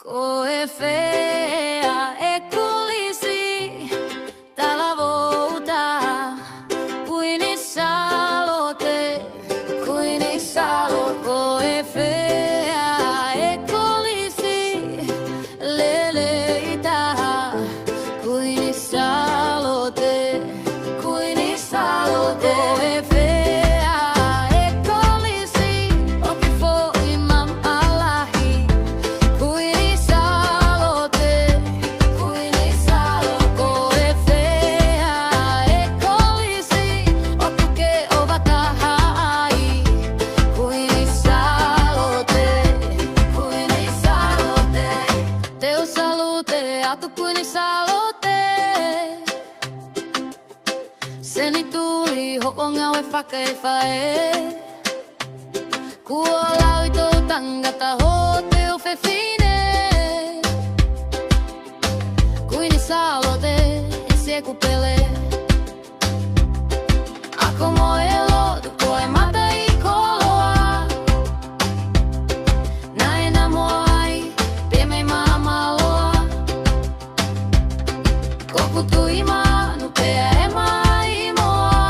Come fea e così dalla volta qui ne salote come fea e così leleita qui ne salote come fea tu kuni salote Seni tuli hoko ngawe whake whae Kua lau i tō tangata ho te uwhewhine Kuni salote e se kupele Ako mo e lotu koe mata i koloa Nae na moa ai, pe mei mama Koku tu ima, no pea e mai moa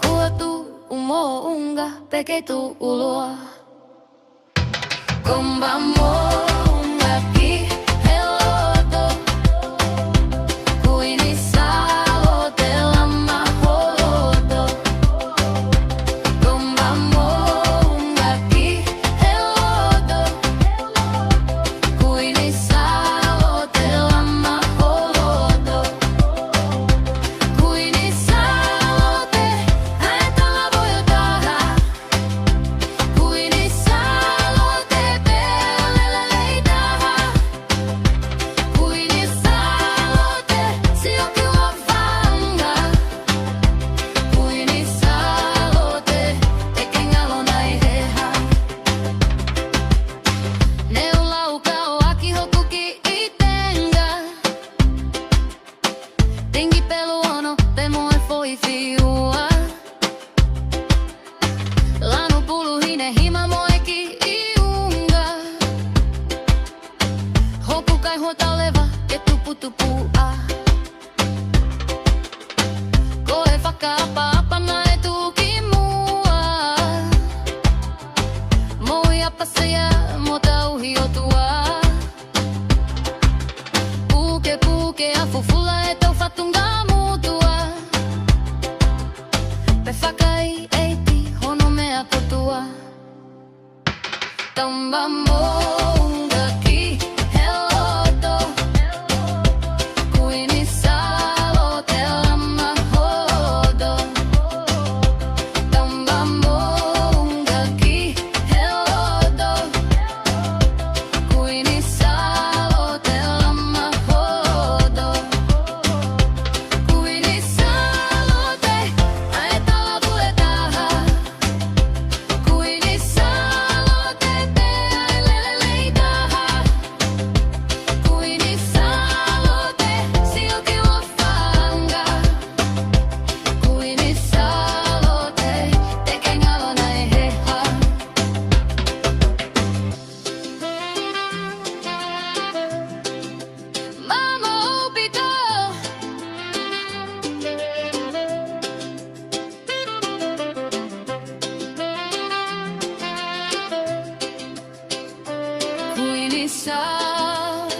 Kua tu umo unga, peke tu uloa Komba moa ki he loto Kui ni salote lama holoto Komba moa ki he loto Kui ni salote Tingi pelo ono, te moe foi fiua Lanu pulu hine hima moe ki iunga Hopu kai huota leva, ke tupu tupu a Koe whakaapa na e tuki mua Moi apasia, mo tauhi o tua Puke a fufula e tau whatunga mutua Pe whakai eiti hono mea kotua Tamba mounga ki he loto Kui ni salote lama hodo Tamba mounga ki he loto Kui ni salote lama hodo Kui ni salote ae tala buletaha Kui ni salote te ai leleitaha Kui ni salote si o ki o whanga Kui ni salote te kengalo nai heha Mama upika Kui ni salote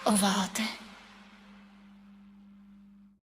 Ovate